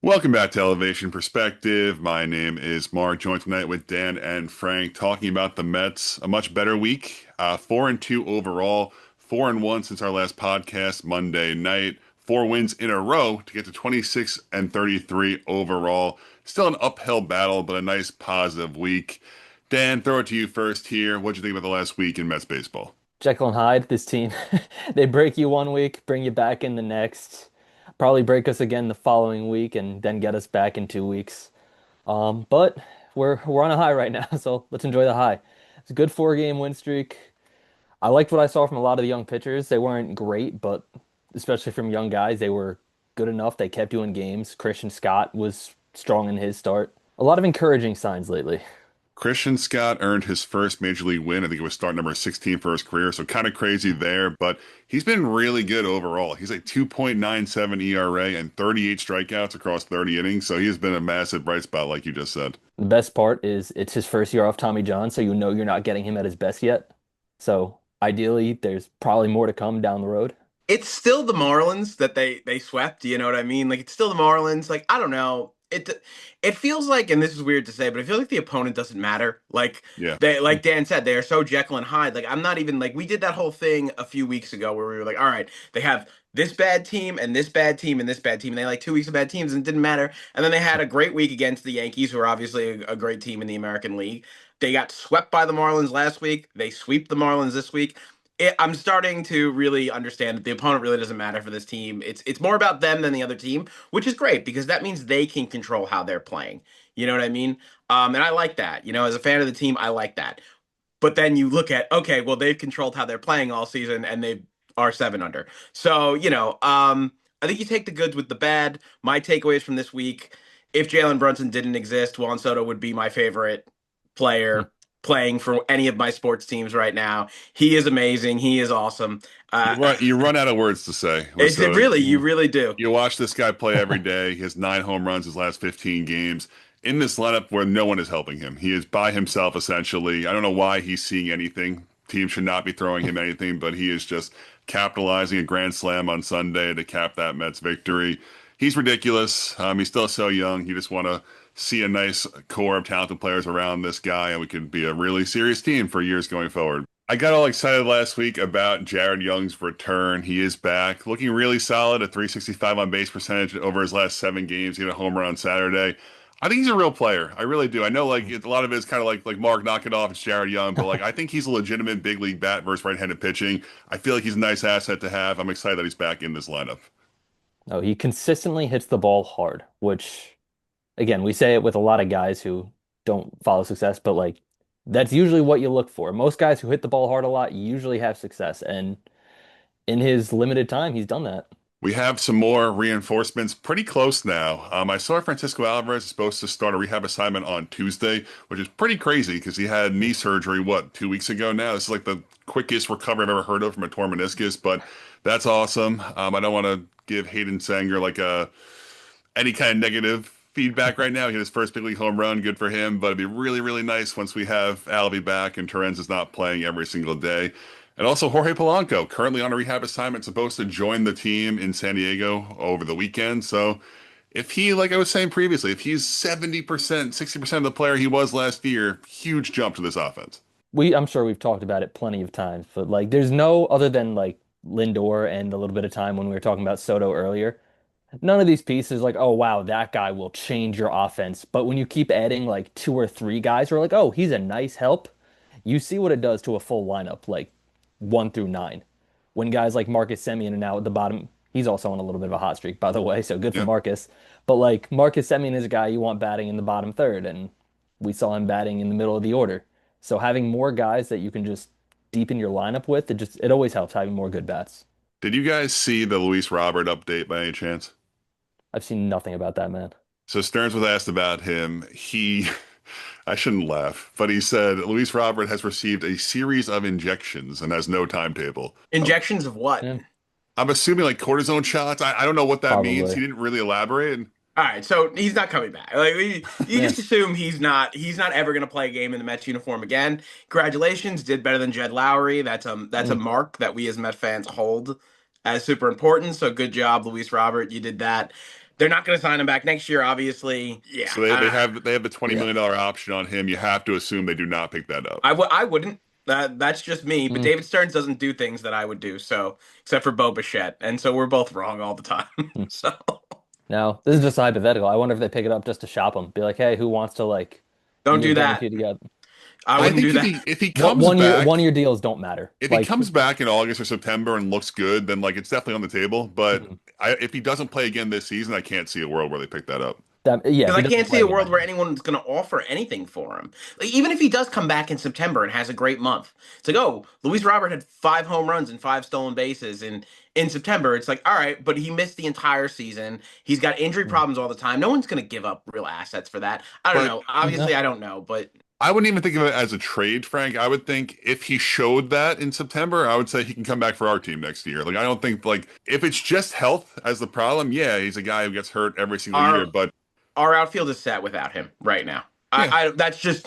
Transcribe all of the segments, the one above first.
Welcome back to Elevation Perspective. My name is Mark, joined tonight with Dan and Frank, talking about the Mets. A much better week, 4-2 overall, 4-1 since our last podcast Monday night. Four wins in a row to get to 26 and 33 overall. Still an uphill battle, but a nice positive week. Dan, throw it to you first here. What'd you think about the last week in Mets baseball? Jekyll and Hyde, this team. They break you one week, bring you back in the next, probably break us again the following week, and then get us back in 2 weeks. But we're on a high right now, so let's enjoy the high. It's a good 4 game win streak. I liked what I saw from a lot of the young pitchers. They weren't great, but especially from young guys, they were good enough. They kept doing games. Christian Scott was strong in his start. A lot of encouraging signs lately. Christian Scott earned his first major league win. I think it was start number 16 for his career, so kind of crazy there, but he's been really good overall. He's like 2.97 ERA and 38 strikeouts across 30 innings, so he has been a massive bright spot, like you just said. The best part is it's his first year off Tommy John, so you know you're not getting him at his best yet. So ideally, there's probably more to come down the road. It's still the Marlins that they swept, you know what I mean? Like it's still the Marlins. Like I don't know. It feels like, and this is weird to say, but I feel like the opponent doesn't matter. Like Yeah. they like Dan said, they are so Jekyll and Hyde. Like I'm not even like we did that whole thing a few weeks ago where we were like, all right, they have this bad team and this bad team and this bad team, and they had, like 2 weeks of bad teams and it didn't matter. And then they had a great week against the Yankees, who are obviously a great team in the American League. They got swept by the Marlins last week. They sweep the Marlins this week. I'm starting to really understand that the opponent really doesn't matter for this team. It's more about them than the other team, which is great because that means they can control how they're playing. You know what I mean? And I like that. You know, as a fan of the team, I like that. But then you look at, okay, well, they've controlled how they're playing all season and they are 7 under. So, I think you take the goods with the bad. My takeaways from this week, if Jalen Brunson didn't exist, Juan Soto would be my favorite player playing for any of my sports teams right now. He is amazing. He is awesome. You Uh, run out of words to say with it's it Soto. really, you really do. You watch this guy play every day. He has 9 home runs his last 15 games in this lineup where no one is helping him. He is by himself essentially. I don't know why he's seeing anything. Team should not be throwing him anything, but he is just capitalizing a grand slam on Sunday to cap that Mets victory. He's ridiculous. He's still so young. You just want to see a nice core of talented players around this guy, and we could be a really serious team for years going forward. I got all excited last week about Jared Young's return. He is back, looking really solid at 365 on base percentage over his last 7 games. He had a home run on Saturday. I think he's a real player. I really do. I know like a lot of it is kind of like Mark, knock it off. It's Jared Young, but like I think he's a legitimate big league bat versus right-handed pitching. I feel like he's a nice asset to have. I'm excited that he's back in this lineup. No, he consistently hits the ball hard, which again, we say it with a lot of guys who don't follow success, but like that's usually what you look for. Most guys who hit the ball hard a lot usually have success, and in his limited time, he's done that. We have some more reinforcements pretty close now. I saw Francisco Alvarez is supposed to start a rehab assignment on Tuesday, which is pretty crazy because he had knee surgery, what, 2 weeks ago now? This is like the quickest recovery I've ever heard of from a torn meniscus, but that's awesome. I don't want to give Hayden Sanger like any kind of negative feedback right now. He hit his first big league home run, good for him, but it'd be really, really nice once we have Alvy back and Torrens is not playing every single day. And also Jorge Polanco, currently on a rehab assignment, supposed to join the team in San Diego over the weekend. So if he, like I was saying previously, if he's 70%, 60% of the player he was last year, huge jump to this offense. I'm sure we've talked about it plenty of times, but like there's no other than like Lindor and a little bit of time when we were talking about Soto earlier. None of these pieces like, oh wow, that guy will change your offense. But when you keep adding like two or three guys who are like, oh, he's a nice help, you see what it does to a full lineup, like 1 through 9. When guys like Marcus Semien are now at the bottom, he's also on a little bit of a hot streak, by the way, so good for Yeah. Marcus. But like Marcus Semien is a guy you want batting in the bottom third, and we saw him batting in the middle of the order. So having more guys that you can just deepen your lineup with, it always helps having more good bats. Did you guys see the Luis Robert update by any chance? I've seen nothing about that man. So Stearns was asked about him. I shouldn't laugh, but he said Luis Robert has received a series of injections and has no timetable. Injections of what? Yeah, I'm assuming like cortisone shots. I don't know what that means. probably. He didn't really elaborate. All right, so he's not coming back. Like you Yeah. just assume he's not ever going to play a game in the Mets uniform again. Congratulations, did better than Jed Lowry. That's a Mm. mark that we as Met fans hold as super important. So good job, Luis Robert. You did that. They're not going to sign him back next year, obviously. Yeah, So they have the $20 Yeah. million option on him. You have to assume they do not pick that up. I wouldn't. That's just me. But Mm. David Stearns doesn't do things that I would do. So except for Bo Bichette, and so we're both wrong all the time. Mm. So Now, this is just a hypothetical. I wonder if they pick it up just to shop him. Be like, hey, who wants to like don't year do that. guarantee to get I I wouldn't think do if that. he what comes one back, year deals don't matter. if he Like, comes back in August or September and looks good, then like it's definitely on the table. But mhm. if he doesn't play again this season, I can't see a world where they pick that up. Yeah, if Because he I doesn't can't see play a again, world I where know. anyone's going to offer anything for him. Like, even if he does come back in September and has a great month, it's like, oh, Luis Robert had 5 home runs and 5 stolen bases in September. It's like, all right, but he missed the entire season. He's got injury Mm. problems all the time. No one's going to give up real assets for that. I don't But know. No. Obviously, I don't know, but I wouldn't even think of it as a trade, Frank. I would think if he showed that in September, I would say he can come back for our team next year. Like I don't think like if it's just health as the problem, yeah, he's a guy who gets hurt every single year. our But our outfield is set without him right now. yeah, That's just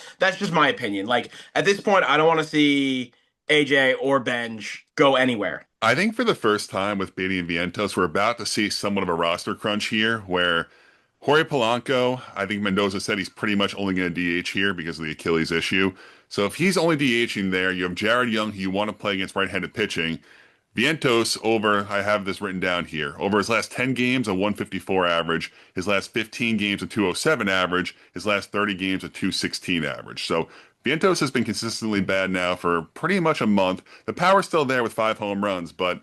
my opinion. Like at this point, I don't want to see AJ or Benj go anywhere. I think for the first time with Beatty and Vientos, we're about to see somewhat of a roster crunch here where Jorge Polanco, I think Mendoza said he's pretty much only going to DH here because of the Achilles issue. So if he's only DHing there, you have Jared Young, who you want to play against right-handed pitching. Vientos over, I have this written down here, over his last 10 games, a 154 average, his last 15 games, a 207 average, his last 30 games, a 216 average. So Vientos has been consistently bad now for pretty much a month. The power's still there with 5 home runs, but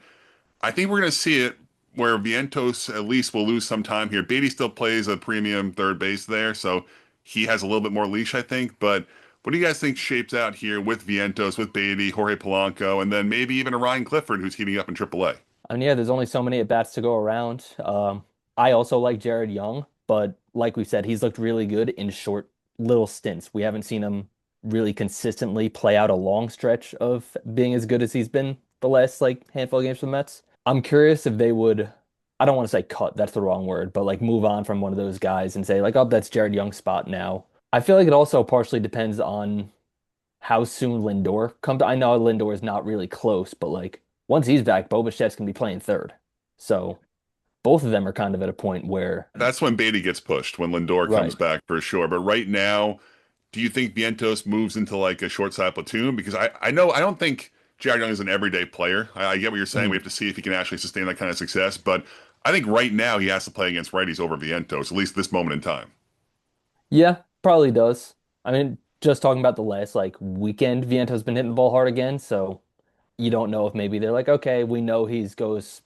I think we're going to see it where Vientos at least will lose some time here. Beatty still plays a premium third base there, so he has a little bit more leash, I think. But what do you guys think shapes out here with Vientos, with Beatty, Jorge Polanco, and then maybe even a Ryan Clifford who's heating up in AAA? I mean, yeah, there's only so many at bats to go around. I also like Jared Young, but like we said, he's looked really good in short little stints. We haven't seen him really consistently play out a long stretch of being as good as he's been the last like handful of games for the Mets. I'm curious if they would, I don't want to say cut, that's the wrong word, but like move on from one of those guys and say like, oh, that's Jared Young's spot now. I feel like it also partially depends on how soon Lindor comes. I know Lindor is not really close, but like once he's back, Bo Bichette's gonna be playing third. So both of them are kind of at a point where, That's when Beatty gets pushed, when Lindor comes right. back for sure. But right now, do you think Vientos moves into like a short side platoon? Because I know I don't think Jared Young is an everyday player. I get what you're saying. We Mhm. have to see if he can actually sustain that kind of success. But I think right now he has to play against righties over Vientos, at least this moment in time. Yeah, probably does. I mean, just talking about the last like weekend, Viento's been hitting the ball hard again, so you don't know if maybe they're like, okay, we know he's goes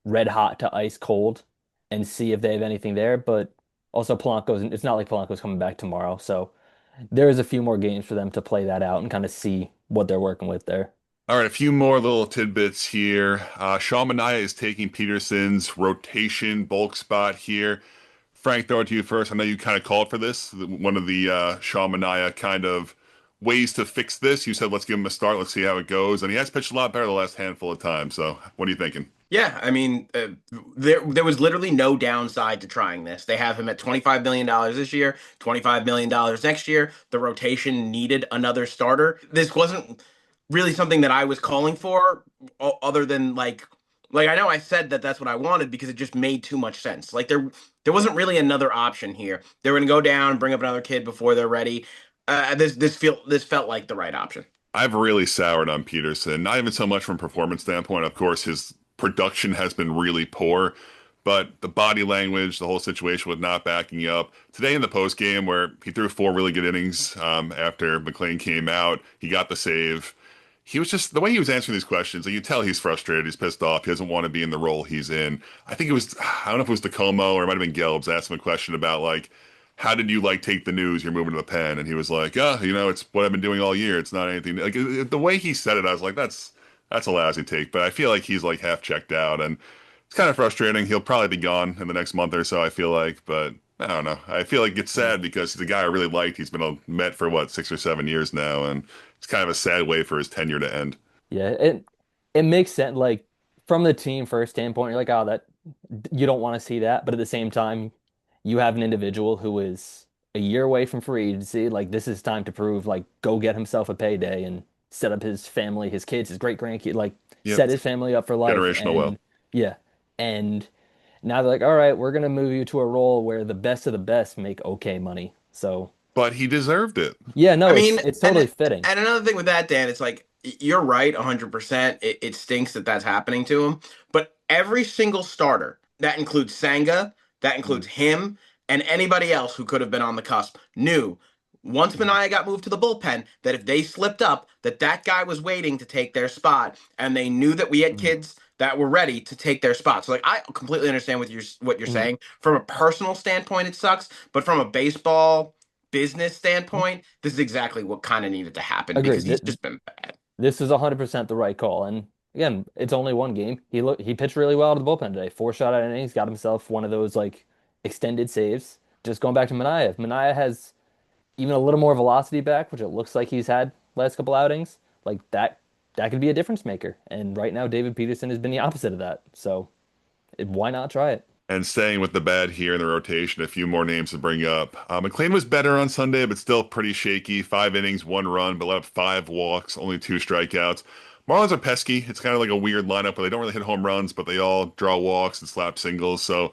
red hot to ice cold and see if they have anything there. But also Polanco's, it's not like Polanco's coming back tomorrow, so there's a few more games for them to play that out and kind of see what they're working with there. All right, a few more little tidbits here. Sean Manaea is taking Peterson's rotation bulk spot here. Frank, throw it to you first. I know you kind of called for this. One of the Sean Manaea kind of ways to fix this. You said, let's give him a start. Let's see how it goes. And he has pitched a lot better the last handful of times. So what are you thinking? Yeah, I mean, there was literally no downside to trying this. They have him at $25 million this year, $25 million next year. The rotation needed another starter. This wasn't really something that I was calling for, other than like I know I said that that's what I wanted because it just made too much sense. Like there wasn't really another option here. They were going to go down, bring up another kid before they're ready. This felt like the right option. I've really soured on Peterson, not even so much from a performance standpoint. Of course, his production has been really poor, but the body language, the whole situation with not backing up. Today in the post game, where he threw 4 really good innings after McLean came out, he got the save. He was just the way he was answering these questions. Like you tell he's frustrated, he's pissed off, he doesn't want to be in the role he's in. I think it was I don't know if it was Tacoma or it might have been Gelbs asked him a question about like how did you like take the news you're moving to the pen? And he was like, it's what I've been doing all year. It's not anything like the way he said it. I was like, that's a lousy take. But I feel like he's like half checked out, and it's kind of frustrating. He'll probably be gone in the next month or so. I feel like, but I don't know. I feel like it's sad because he's a guy I really liked. He's been a Met for what 6 or 7 years now, and it's kind of a sad way for his tenure to end. Yeah, it makes sense. Like from the team first standpoint, you're like, oh, that you don't want to see that, but at the same time, you have an individual who is a year away from free agency. Like this is time to prove, like, go get himself a payday and set up his family, his kids, his great grandkid, like Yep, set his family up for life. generational wealth. And yeah, and Now they're like, all right, we're gonna move you to a role where the best of the best make okay money. So But he deserved it. yeah, I no, mean, it's and totally fitting. and another thing with that, Dan, it's like you're right, 100%. It stinks that that's happening to him, but every single starter, that includes Sanga, that includes Mm, him, and anybody else who could have been on the cusp, knew once mm, Mania got moved to the bullpen that if they slipped up, that that guy was waiting to take their spot, and they knew that we had mm, kids that were ready to take their spot. So like I completely understand what you're mm, saying. From a personal standpoint, it sucks, but from a baseball business mm. standpoint, this is exactly what kind of needed to happen because Agreed. he's just been bad. This is 100% the right call. And again, it's only one game. He pitched really well out of the bullpen today. Four shutout innings, got himself one of those like extended saves. Just going back to Mania. If Mania has even a little more velocity back, which it looks like he's had last couple outings, like that could be a difference maker. And right now, David Peterson has been the opposite of that. So why not try it? And staying with the bad here in the rotation, a few more names to bring up. McLean was better on Sunday, but still pretty shaky. 5 innings, 1 run, but let up 5 walks, only 2 strikeouts. Marlins are pesky. It's kind of like a weird lineup where they don't really hit home runs, but they all draw walks and slap singles. So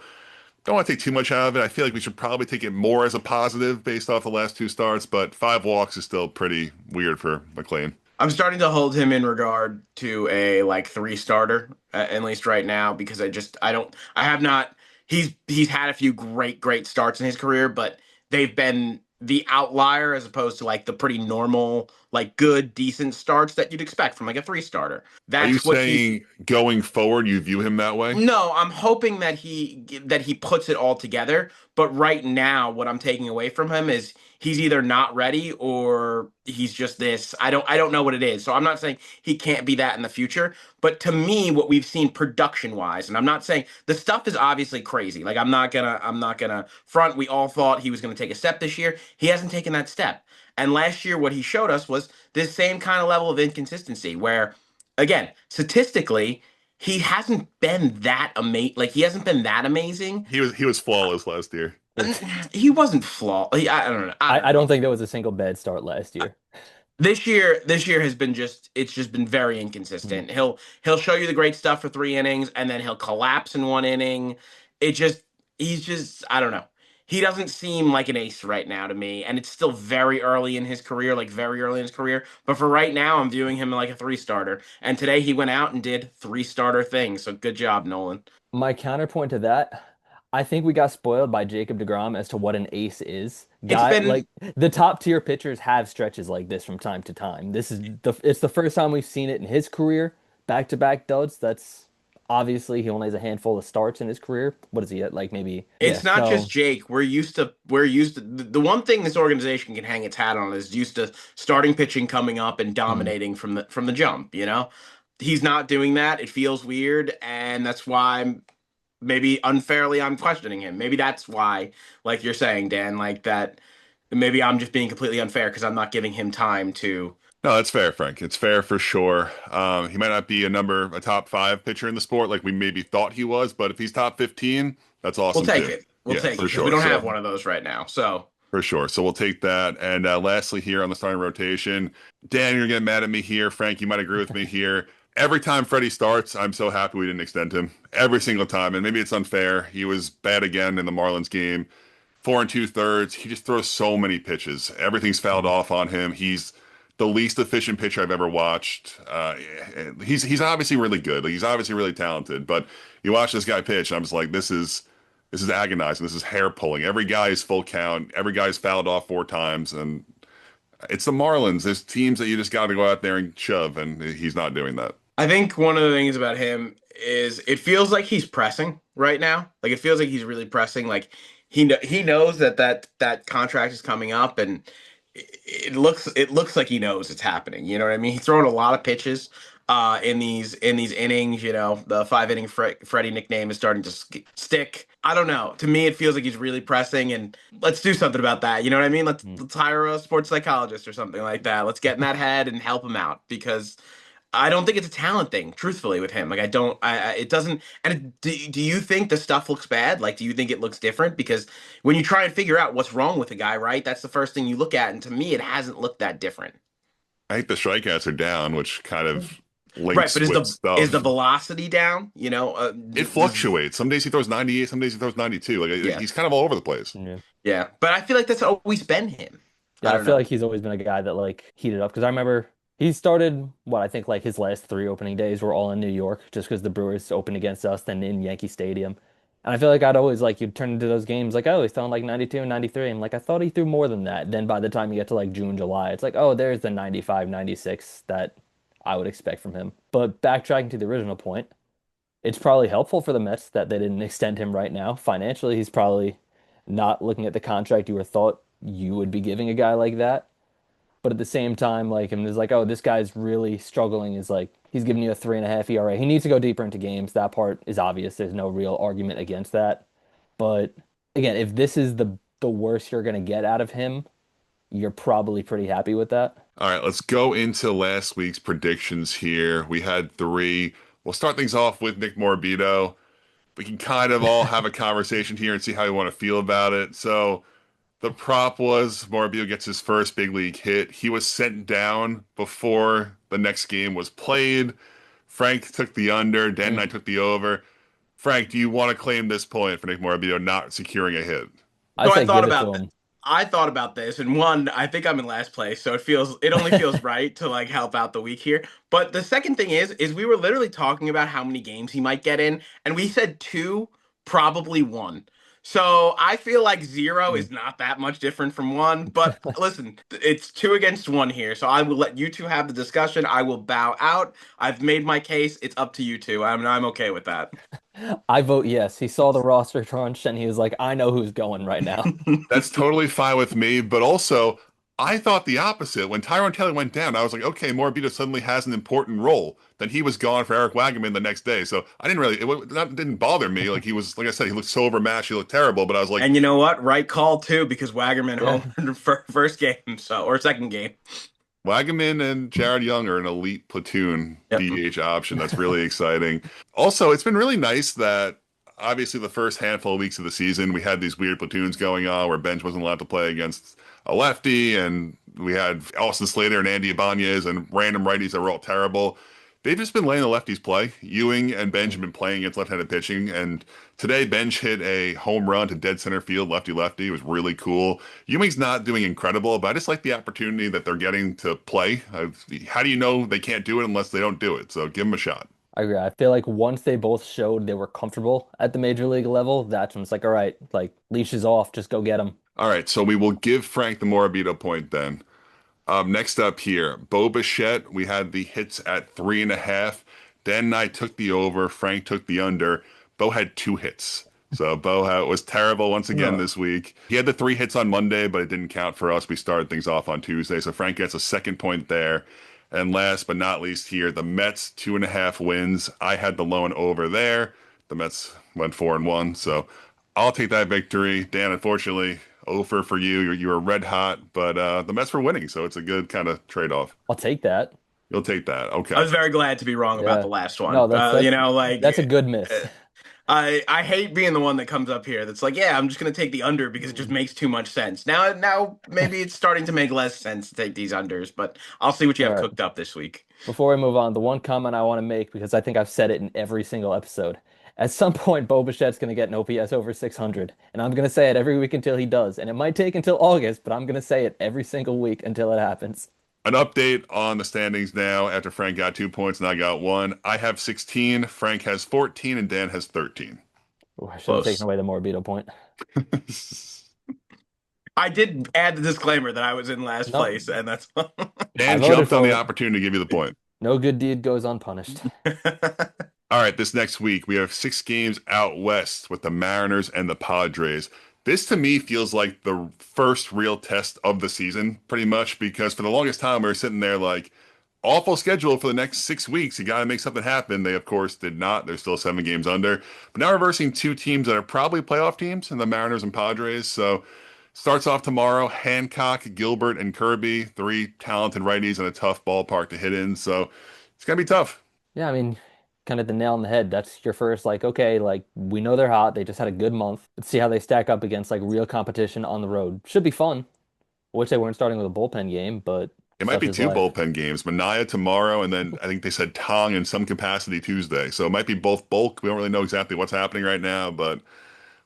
don't want to take too much out of it. I feel like we should probably take it more as a positive based off the last 2 starts, but 5 walks is still pretty weird for McLean. I'm starting to hold him in regard to a like three starter, at least right now, because I don't I have not he's had a few great starts in his career, but they've been the outlier as opposed to like the pretty normal, like good, decent starts that you'd expect from like a three starter. Are you That's what he's saying going forward you view him that way? No, I'm hoping that he puts it all together. But right now, what I'm taking away from him is he's either not ready or he's just this. I don't know what it is. So I'm not saying he can't be that in the future. But to me, what we've seen production wise, and I'm not saying the stuff is obviously crazy. Like I'm not gonna front. We all thought he was gonna take a step this year. He hasn't taken that step. And last year, what he showed us was this same kind of level of inconsistency where, again, statistically he hasn't been that amazing. Like he hasn't been that amazing. He was flawless last year. He wasn't flawed. I don't know. I don't I know. don't think there was a single bad start last year. This year has been it's just been very Mm. inconsistent. He'll show you the great stuff for 3 innings and then he'll collapse in 1 inning. It just he's just I don't know. He doesn't seem like an ace right now to me, and it's still very early in his career, like very early in his career. But for right now, I'm viewing him like a three starter. And today he went out and did three starter things. So good job, Nolan. My counterpoint to that, I think we got spoiled by Jacob deGrom as to what an ace is. It's Guy been like the top tier pitchers have stretches like this from time to time. This is it's the first time we've seen it in his career. Back-to-back duds. That's obviously he only has a handful of starts in his career. What is he at? Like maybe yeah. It's not just So Jake. We're used to the one thing this organization can hang its hat on is used to starting pitching coming up and mm, dominating from the jump, you know? He's not doing that. It feels weird, and that's why maybe unfairly I'm questioning him. Maybe that's why, like you're saying, Dan, like that maybe I'm just being completely unfair because I'm not giving him time to No, that's fair, Frank. It's fair for sure. He might not be a top 5 pitcher in the sport like we maybe thought he was, but if he's top 15, that's we'll awesome take too. it. We'll Yeah, take it for because we sure. don't have So one of those right now. So for sure. So we'll take that. And lastly, here on the starting rotation, Dan, you're getting mad at me here. Frank, you might agree with me here. Every time Freddie starts, I'm so happy we didn't extend him. Every single time. And maybe it's unfair. He was bad again in the Marlins game. 4 2/3. He just throws so many pitches. Everything's fouled mm. off on him. He's the least efficient pitcher I've ever watched. He's obviously really good. Like, he's obviously really talented. But you watch this guy pitch, and I'm just like, this is agonizing. This is hair pulling. Every guy is full count. Every guy's fouled off 4 times, and it's the Marlins. There's teams that you just got to go out there and shove, and he's not doing that. I think one of the things about him is it feels like he's pressing right now. Like it feels like he's really pressing. Like he knows that contract is coming up, and it looks like he knows it's happening. You know what I mean? He's throwing a lot of pitches in these innings. You know, the 5 inning Freddie nickname is starting to stick. I don't know. To me, it feels like he's really pressing, and let's do something about that. You know what I mean? Let's Mm. let's hire a sports psychologist or something like that. Let's get in that head and help him out because I don't think it's a talent thing, truthfully, with him. Like I don't, it doesn't. And do you think the stuff looks bad? Like, do you think it looks different? Because when you try and figure out what's wrong with the guy, right? That's the first thing you look at, and to me, it hasn't looked that different. I think the strikeouts are down, which kind of link Right, but switch is the stuff. velocity down? It fluctuates. Some days he throws 98, some days he throws 92. Like Yeah, he's kind of all over the place. Yeah. yeah. But I feel like that's always been him. I Yeah, I don't feel know. like he's always been a guy that like heated up because I remember he started what I think like his last three opening days were all in New York just because the Brewers opened against us, then in Yankee Stadium. And I feel like I'd always like you'd turn into those games like, oh, he's throwing like 92 and 93. And like I thought he threw more than that. Then by the time you get to like June, July, it's like, oh, there's the 95, 96 that I would expect from him. But backtracking to the original point, it's probably helpful for the Mets that they didn't extend him right now. Financially, he's probably not looking at the contract you were thought you would be giving a guy like that. But at the same time, like, and there's like, oh, this guy's really struggling. Is like he's giving you a 3.5 ERA. He needs to go deeper into games. That part is obvious. There's no real argument against that. But again, if this is the worst you're gonna get out of him, you're probably pretty happy with that. All right, let's go into last week's predictions here. We had three. We'll start things off with Nick Morabito. We can kind of all have a conversation here and see how we want to feel about it. So the prop was Morabito gets his first big league hit. He was sent down before the next game was played. Frank took the under. Dan and Mm. I took the over. Frank, do you want to claim this point for Nick Morabito not securing a hit? I So say give it to him. I thought about this, and one, I think I'm in last place, so it only feels right to like help out the week here. But the second thing is we were literally talking about how many games he might get in, and we said two, probably one. So I feel like zero Mm. is not that much different from one. But listen, it's two against one here, so I will let you two have the discussion. I will bow out. I've made my case. It's up to you two. I'm okay with that. I vote yes. He saw the roster crunch and he was like, I know who's going right now. That's totally fine with me. But also, I thought the opposite. When Tyrone Taylor went down, I was like, okay, Morabito suddenly has an important role. Then he was gone for Eric Wagnerman the next day. So I didn't really, that didn't bother me. Like he was, like I said, he looked so overmatched. He looked terrible. But I was like, And you know what? Right call too, because Waggerman Yeah. homered first game, so or second game. Wagaman and Jared Young are an elite platoon Yep. DH option. That's really exciting. Also, it's been really nice that obviously the first handful of weeks of the season, we had these weird platoons going on where Benj wasn't allowed to play against a lefty, and we had Austin Slater and Andy Ibanez and random righties that were all terrible. They've just been letting the lefties play. Ewing and Benj have been playing against left-handed pitching, and today Benj hit a home run to dead center field, lefty lefty. It was really cool. Ewing's not doing incredible, but I just like the opportunity that they're getting to play. How do you know they can't do it unless they don't do it? So give them a shot. I agree. I feel like once they both showed they were comfortable at the major league level, that's when it's like, all right, like leash is off, just go get them. All right, so we will give Frank the Morabito point then. Next up here, Bo Bichette. We had the hits at 3.5. Dan and I took the over. Frank took the under. Bo had two hits. So was terrible once again Ugh. this week. He had the three hits on Monday, but it didn't count for us. We started things off on Tuesday. So Frank gets a second point there. And last but not least here, the Mets 2.5 wins. I had the lone over there. The Mets went 4-1. So I'll take that victory. Dan, unfortunately, over for you. You were red hot, but the Mets were winning, so it's a good kind of trade-off. I'll take that. You'll take that. I Okay. was very glad to be wrong about Yeah. the last one. No, that's a good miss. Uh, I hate being the one that comes up here that's like, yeah, I'm just gonna take the under because it just makes too much sense. Now maybe it's starting to make less sense to take these unders, but I'll see what you All have right. cooked up this week. Before we move on, the one comment I want to make, because I think I've said it in every single episode. At some point, Bo Bichette's going to get an OPS over 600. And I'm going to say it every week until he does. And it might take until August, but I'm going to say it every single week until it happens. An update on the standings now after Frank got 2 points and I got one. I have 16, Frank has 14, and Dan has 13. Ooh, I should have taken Close. away the Morbido point. I did add the disclaimer that I was in last No, place, and that's I Dan voted jumped on for the it. opportunity to give you the point. No good deed goes unpunished. All right, this next week we have 6 games out west with the Mariners and the Padres. This to me feels like the first real test of the season, pretty much, because for the longest time we were sitting there like, awful schedule for the next 6 weeks. You got to make something happen. They, of course, did not. They're still 7 games under. But now reversing two teams that are probably playoff teams, and the Mariners and Padres. So starts off tomorrow. Hancock, Gilbert, and Kirby, three talented righties in a tough ballpark to hit in. So it's gonna be tough. Yeah, I mean, kind of the nail on the head. That's your first, like, okay, like, we know they're hot. They just had a good month. Let's see how they stack up against, like, real competition on the road. Should be fun. Wish they weren't starting with a bullpen game, but It might such be is two life. bullpen games. Mania tomorrow, and then I think they said Tong in some capacity Tuesday. So it might be both bulk. We don't really know exactly what's happening right now, but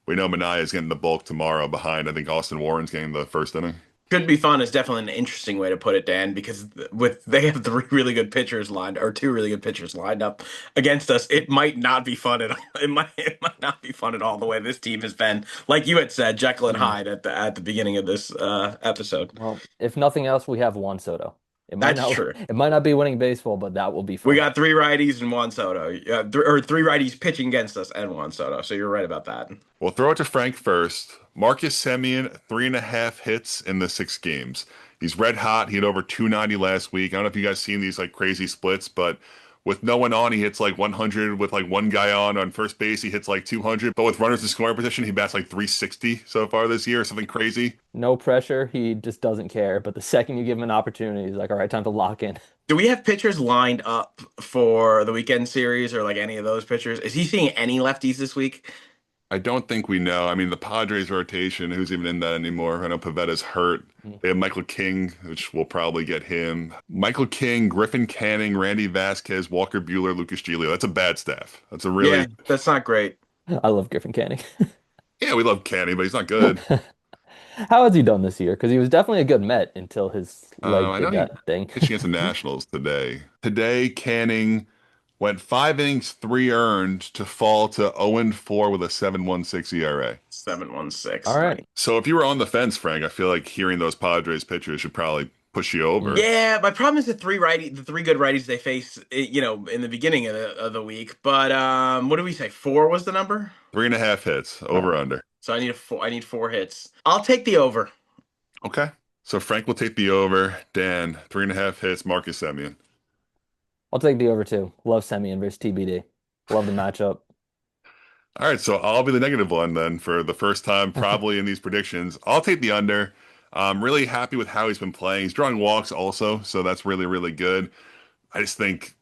we know Mania is getting the bulk tomorrow behind, I think Austin Warren's getting the first inning. Could be fun is definitely an interesting way to put it, Dan, because with they have three really good pitchers lined or two really good pitchers lined up against us. It might not be fun at all. It might not be fun at all the way this team has been. Like you had said, Jekyll and Mm. Hyde at the beginning of this episode. Well, if nothing else, we have Juan Soto. That's true. It might not be winning baseball, but that will be We fun. got three righties and Juan Soto, or three righties pitching against us and Juan Soto. So you're right about that. We'll throw it to Frank first. Marcus Semien, 3.5 hits in the 6 games. He's red hot. He had over 290 last week. I don't know if you guys seen these like crazy splits, but with no one on, he hits like 100. With like one guy on first base, he hits like 200. But with runners in scoring position, he bats like 360 so far this year, something crazy. No pressure. He just doesn't care. But the second you give him an opportunity, he's like, all right, time to lock in. Do we have pitchers lined up for the weekend series or like any of those pitchers? Is he seeing any lefties this week? I don't think we know. I mean, the Padres rotation, who's even in that anymore? I know Pavetta's hurt. Mm. They have Michael King, which will probably get him. Michael King, Griffin Canning, Randy Vasquez, Walker Buehler, Lucas Giolito. That's a bad staff. That's a Yeah, really, that's not great. I love Griffin Canning. yeah, we love Canning, but he's not good. How has he done this year? Because he was definitely a good Met until his leg I did know he that thing. pitched against the Nationals today. Today, Canning went 5 innings, 3 earned to fall to 0-4 with a 7.16 ERA. 716. All Nice. right. So if you were on the fence, Frank, I feel like hearing those Padres pitchers should probably push you over. Mm. Yeah, my problem is the three good righties they face, in the beginning of the week. But what did we say? Four was the number. 3.5 hits, All right. over under. So I need a four. I need four hits. I'll take the over. Okay. So Frank will take the over. Dan, 3.5 hits, Marcus Semien. I'll take the over too. Love Semien versus TBD. Love the matchup. All right, so I'll be the negative one then for the first time probably in these predictions. I'll take the under. I'm really happy with how he's been playing. He's drawing walks also, so that's really, really good. I just think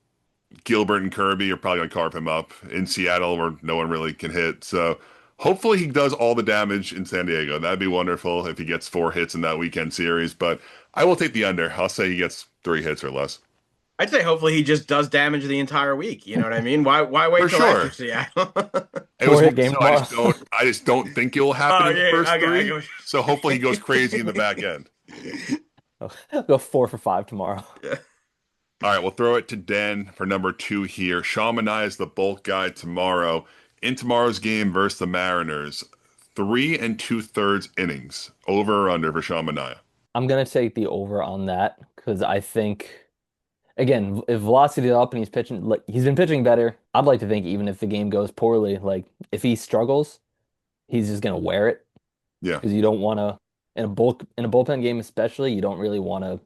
Gilbert and Kirby are probably going to carve him up in Seattle where no one really can hit. So hopefully he does all the damage in San Diego. That'd be wonderful if he gets 4 hits in that weekend series, but I will take the under. I'll say he gets 3 hits or less. I'd say hopefully he just does damage the entire week. You know what I mean? Why For wait till after sure. Seattle? It was more Four-hit game so tomorrow. I just don't think it will happen Oh in the yeah, first okay, I three. go. So hopefully he goes crazy in the back end. I'll go 4 for 5 tomorrow. Yeah. All right, we'll throw it to Den for number 2 here. Sean Manaea is the bulk guy tomorrow. In tomorrow's game versus the Mariners, 3 2/3 innings. Over or under for Sean Manaea? I'm gonna take the over on that because I think again, if velocity is up and he's pitching like he's been pitching better, I'd like to think even if the game goes poorly, like if he struggles, he's just gonna wear it Yeah. because you don't want to in a bullpen game especially, you don't really want to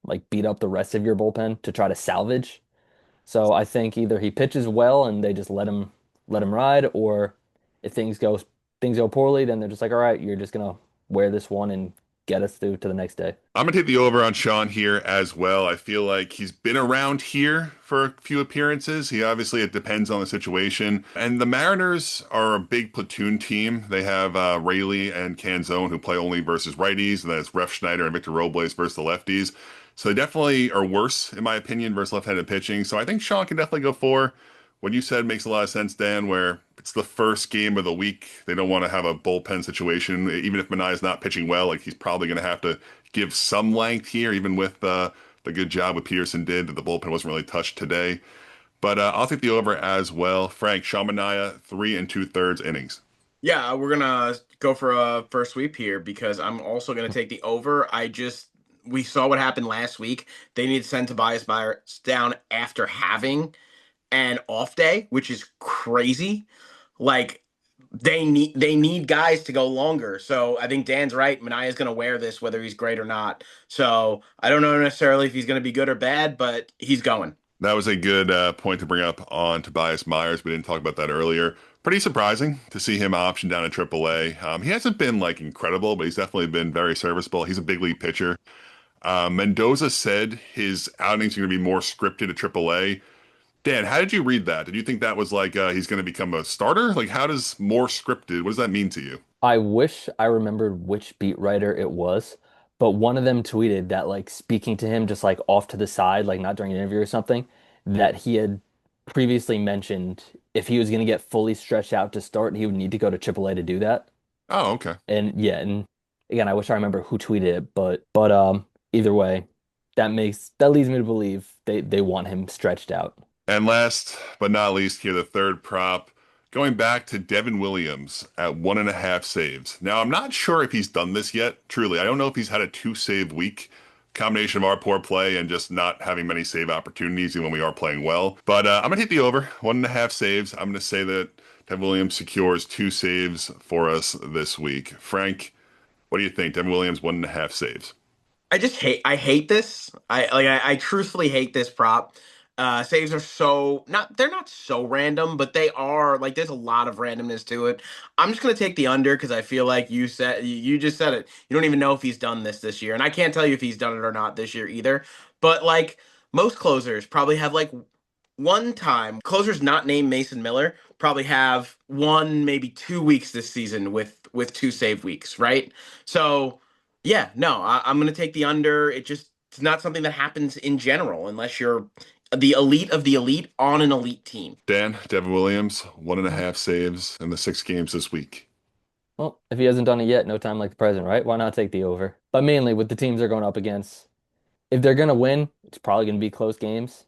like beat up the rest of your bullpen to try to salvage. So I think either he pitches well and they just let him ride, or if things go poorly, then they're just like, all right, you're just gonna wear this one and get us through to the next day. I'm gonna take the over on Sean here as well. I feel like he's been around here for a few appearances. He obviously it depends on the situation. And the Mariners are a big platoon team. They have Rayleigh and Canzone who play only versus righties, and then it's Ref Schneider and Victor Robles versus the lefties. So they definitely are worse, in my opinion, versus left-handed pitching. So I think Sean can definitely go for. What you said makes a lot of sense, Dan, where it's the first game of the week. They don't want to have a bullpen situation. Even if Manaea's not pitching well, like he's probably going to have to give some length here, even with the good job what Peterson did. That the bullpen wasn't really touched today. But I'll take the over as well. Frank, Sean Manaea, 3 2/3 innings. Yeah, we're gonna go for a first sweep here because I'm also gonna take the over. We saw what happened last week. They need to send Tobias Myers down after having an off day, which is crazy. Like they need guys to go longer. So I think Dan's right. Manaea's gonna wear this whether he's great or not. So I don't know necessarily if he's gonna be good or bad, but he's going. That was a good point to bring up on Tobias Myers. We didn't talk about that earlier. Pretty surprising to see him option down in AAA. He hasn't been like incredible, but he's definitely been very serviceable. He's a big league pitcher. Mendoza said his outings are going to be more scripted at AAA. Dan, how did you read that? Did you think that was like he's going to become a starter? Like, how does more scripted? What does that mean to you? I wish I remembered which beat writer it was, but one of them tweeted that like speaking to him just like off to the side, like not during an interview or something, that he had previously mentioned if he was going to get fully stretched out to start, he would need to go to AAA to do that. Oh, okay. And yeah, and again, I wish I remember who tweeted it, but either way, that leads me to believe they want him stretched out. And last but not least, here the third prop, going back to Devin Williams at 1.5 saves. Now, I'm not sure if he's done this yet. Truly, I don't know if he's had a 2 save week. Combination of our poor play and just not having many save opportunities, even when we are playing well. But I'm gonna hit the over 1.5 saves. I'm gonna say that Devin Williams secures 2 saves for us this week. Frank, what do you think? Devin Williams 1.5 saves. I hate this. I truthfully hate this prop. Saves are so not they're not so random, but they are like there's a lot of randomness to it. I'm just gonna take the under because I feel like you just said it. You don't even know if he's done this year, and I can't tell you if he's done it or not this year either. But like most closers probably have like one time closers not named Mason Miller probably have one maybe 2 weeks this season with 2 save weeks, right? So yeah, no, I'm gonna take the under. It's not something that happens in general unless you're the elite of the elite on an elite team. Dan, Devin Williams, one and a Well, half saves in the 6 games this week. well, if he hasn't done it yet, no time like the present, right? Why not take the over? But mainly with the teams they're going up against, if they're gonna win, it's probably gonna be close games.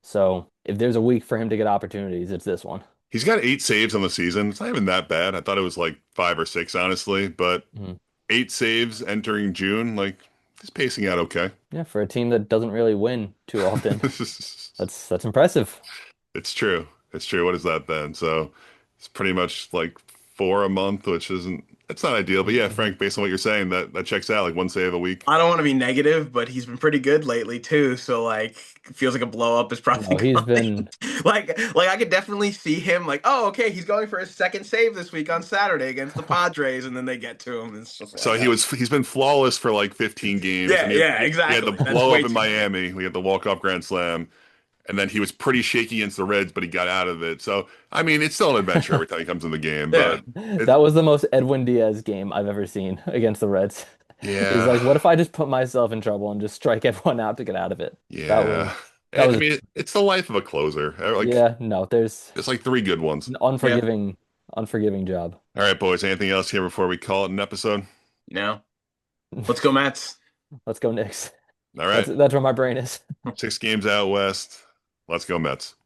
So if there's a week for him to get opportunities, it's this one. He's got 8 saves on the season. It's not even that bad. I thought it was like 5 or 6, honestly, but Mhm. 8 saves entering June, like he's pacing out okay. Yeah, for a team that doesn't really win too often, that's impressive. It's true. It's true. What is that then? So it's pretty much like 4 a month, which isn't, it's not ideal. But yeah, Mhm. Frank, based on what you're saying, that checks out like 1 save a week. I don't want to be negative, but he's been pretty good lately too. So like, feels like a blow up is probably No, he's coming. been Like I could definitely see him like, oh, okay, he's going for his second save this week on Saturday against the Padres, and then they get to him. And it's just So like, he's been flawless for like 15 games. I yeah, mean, yeah, he had the exactly. That's blow way up in too many. Miami. We had the walk-off grand slam. And then he was pretty shaky against the Reds, but he got out of it. So, I mean, it's still an adventure every time he comes in the game. Yeah. But it, that was the most Edwin Diaz game I've ever seen against the Reds. He's yeah, like, what if I just put myself in trouble and just strike everyone out to get out of it? That was yeah. that I was mean, it's the life of a closer. Like, yeah, no, there's it's like 3 good ones. an Yeah. unforgiving job. All right, boys. Anything else here before we call it an episode? You know, let's go Mets. Let's go Knicks. All That's right. that's where my brain is. 6 games out west. Let's go Mets.